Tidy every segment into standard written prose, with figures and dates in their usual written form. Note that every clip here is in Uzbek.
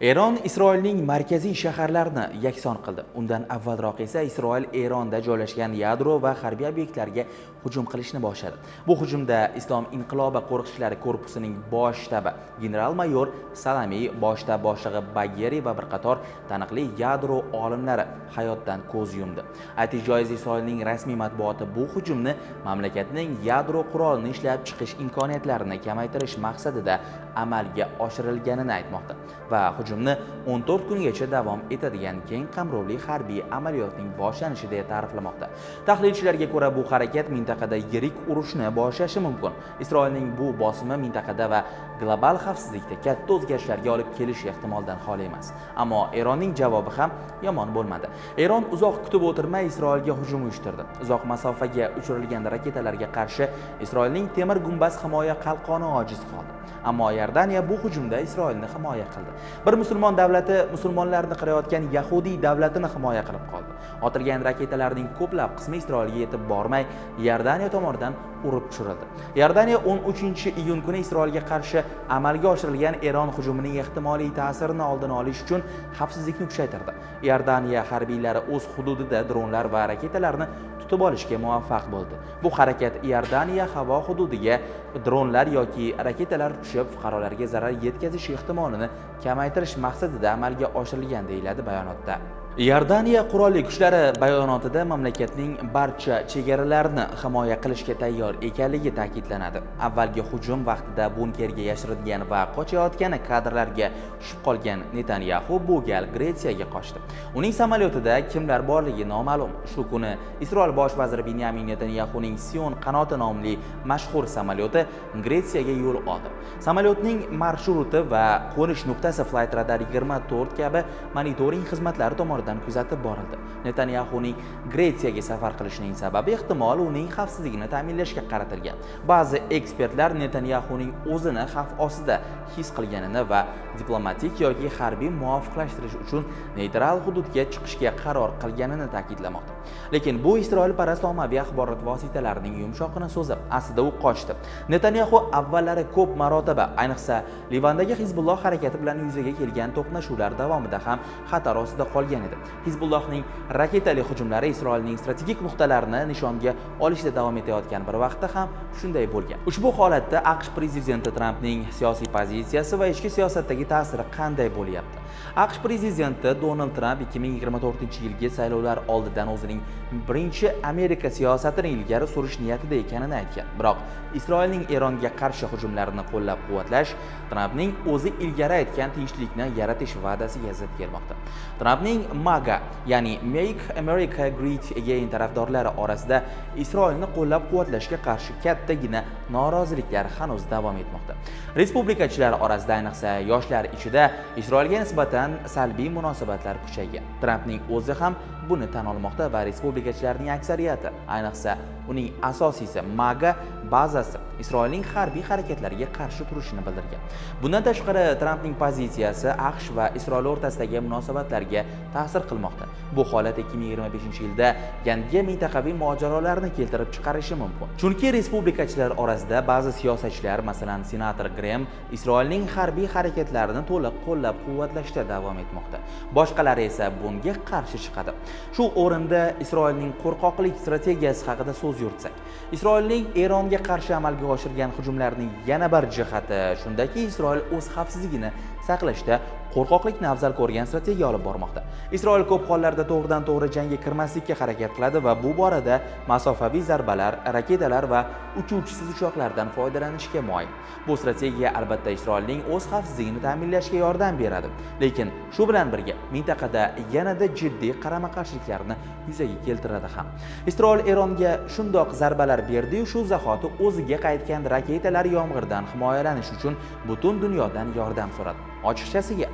Eron Isroilning markaziy shaharlarini yakson qildi. Undan avvalroq esa Isroil Eronda joylashgan yadro va harbiy obyektlarga hujum qilishni boshladi. Bu hujumda Islom inqilobi qo'riqchilari korpusining bosh shtabi general-mayor Salami, bosh shtab boshlig'i Baggeri va bir qator taniqli yadro olimlari hayotdan ko'z yumdi. Aytish joiz, Isroilning rasmiy matbuoti bu hujumni mamlakatning yadro qurolini ishlab chiqish imkoniyatlarini kamaytirish maqsadida amalga oshirilganini aytmoqda va hujumni 14 kungacha davom etadigan keng qamrovli harbiy amaliyotning boshlanishi deb ta'riflamoqda. Tahlilchilarga ko'ra, bu harakat mintaqada yirik urushni boshlashi mumkin. Isroilning bu bosimi mintaqada va global xavfsizlikda katta o'zgarishlarga olib kelishi ehtimoldan xoli emas. Ammo Eronning javobi ham yomon bo'lmadi. Eron uzoq kutib o'tirmay Isroilga hujum uyushtirdi. Uzoq masofaga uchirilgan raketalarga qarshi Isroilning temir gumbaz himoya qalqoni ojiz qoldi. Ammo Iordaniya bu hujumda Isroilni himoya qildi. Bir musulmon davlati musulmonlarni qirayotgan Yahudiy davlatini himoya qilib qoldi. Otilgan raketalarning ko'plab qismi Isroilga yetib bormay, Iordaniya tomonidan urib tushirildi. Iordaniya 13-iyun kuni Isroilga qarshi amalga oshirilgan Eron hujumining ehtimoliy ta'sirini oldini olish uchun xavfsizlikni kuchaytirdi. Iordaniya harbiylari o'z hududida dronlar va raketalarni tutib olishga muvaffaq bo'ldi. Bu harakat Iordaniya havo hududiga dronlar yoki raketalar tushib, fuqarolarga zarar yetkazish ehtimolini kamaytirish maqsadida amalga oshirilgan deyiladi bayonotda. Iordaniya qurolli kuchlari bayonotida mamlakatning barcha chegaralarini himoya qilishga tayyor ekanligi ta'kidlanadi. Avvalgi hujum vaqtida bunkerga yashiringan va qochayotgan kadrlarga tushib qolgan Netanyahu bu gal Gretsiyaga qochdi. Uning samolyotida kimlar borligi noma'lum. Shu kuni Isroil bosh vaziri Benyamin Netanyahuning Sion qanoti nomli mashhur samolyoti Gretsiyaga yo'l oldi. Samolyotning marshrut va qo'nish nuqtasi Flight Radar 24 kabi monitoring xizmatlari tomonidan kuzatib borildi. Netanyahuning Gretsiyaga safar qilishining sababi ehtimol uning xavfsizligini ta'minlashga qaratilgan. Ba'zi ekspertlar Netanyahuning o'zini xavf ostida his qilganini va diplomatik yoki harbiy muvofiqlashtirish uchun neytral hududga chiqishga qaror qilganini ta'kidlamoqda. Lekin bu Isroilparast ommaviy axborot vositalarining yumshoqini so'zib, aslida u qochdi. Netanyahu avvallari ko'p marotaba, ayniqsa Livandagi Hizbulloh harakati bilan yuzaga kelgan to'qnashuvlar davomida ham xatar ostida qolgan edi. Hizbullohning raketali hujumlari Isroilning strategik nuqtalarini nishonga olishda davom etayotgan bir vaqtda ham shunday bo'lgan. Ushbu holatda AQSh prezidenti Trampning siyosiy pozitsiyasi va ichki siyosatdagi ta'siri qanday bo'lyapti? AQSh prezidenti Donald Tramp 2024-yilgi saylovlar oldidan o'zining birinchi Amerika siyosatini ilgari surish niyatida ekanini aytgan. Biroq Isroilning Eronga qarshi hujumlarini qo'llab-quvvatlash Trampning o'zi ilgari aytgan tinchlikni yaratish va'dasiga zid kelmoqda. Trampning MAGA, ya'ni Make America Great Again tarafdorlari orasida Isroilni qo'llab-quvvatlashga qarshi kattagina noroziliklar hanuz davom etmoqda. Respublikachilar orasida, ayniqsa yoshlar ichida Isroilga nisbatan salbiy munosabatlar kuchaygan. Trampning o'zi ham buni tan olmoqda va respublikachilarning aksariyati, ayniqsa uning asosiysi MAGA bazasi Isroilning harbiy harakatlariga qarshi turishini bildirgan. Bundan tashqari, Trampning pozitsiyasi AQSh va Isroil o'rtasidagi munosabatlarga ta'sir qilmoqda. Bu holat 2025-yilda yangi mintaqaviy mojarolarni keltirib chiqarishi mumkin. Chunki respublikachilar orasida ba'zi siyosatchilar, masalan, senator Grem, Isroilning harbiy harakatlarini to'liq qo'llab-quvvatlashda davom etmoqda. Boshqalari esa bunga qarshi chiqadi. Shu o'rinda Isroilning qo'rqoqlik strategiyasi haqida so'z yuritsak, Isroilning Eronga qarshi amalga oshirgan hujumlarning yana bir jihati shundaki, Isroil o'z xavfsizligini saqlashda qo'rqoqlikni afzal ko'rgan strategiya olib bormoqda. Isroil ko'p hollarda to'g'ridan-to'g'ri jangga kirmaslikka harakat qiladi va bu borada masofaviy zarbalar, raketalar va uchuvchisiz uchoqlardan foydalanishga moyil. Bu strategiya albatta Isroilning o'z xavfsizligini ta'minlashga yordam beradi. Lekin shu bilan birga mintaqada yanada jiddiy qarama-qarshiliklarni yuzaga keltiradi ham. Isroil Eronga shundoq zarbalar berdi-yu, shu zahoti o'ziga qaytgan raketalar yomg'irdan himoyalanish uchun butun dunyodan yordam so'radi. Ochiqchasiga,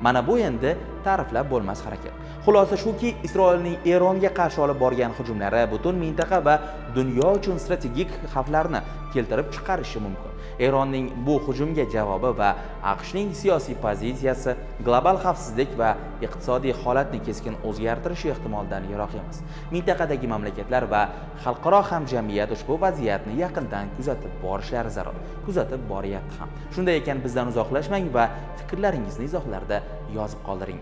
mana bu endi ta'riflab bo'lmas harakat. Xulosa shuki, Isroilning Eronga qarshi olib borgan hujumlari butun mintaqa va dunyo uchun strategik xavflarni keltirib chiqarishi mumkin. Eronning bu hujumga javobi va AQShning siyosiy pozitsiyasi global xavfsizlik va iqtisodiy holatni keskin o'zgartirishi ehtimoldan yiroq emas. Mintaqadagi mamlakatlar va xalqaro hamjamiyat ushbu vaziyatni yaqindan kuzatib borishlari zarur. Kuzatib boryapti ham. Shunday ekan bizdan uzoqlashmang va fikrlaringizni izohlarda yozib qoldiring.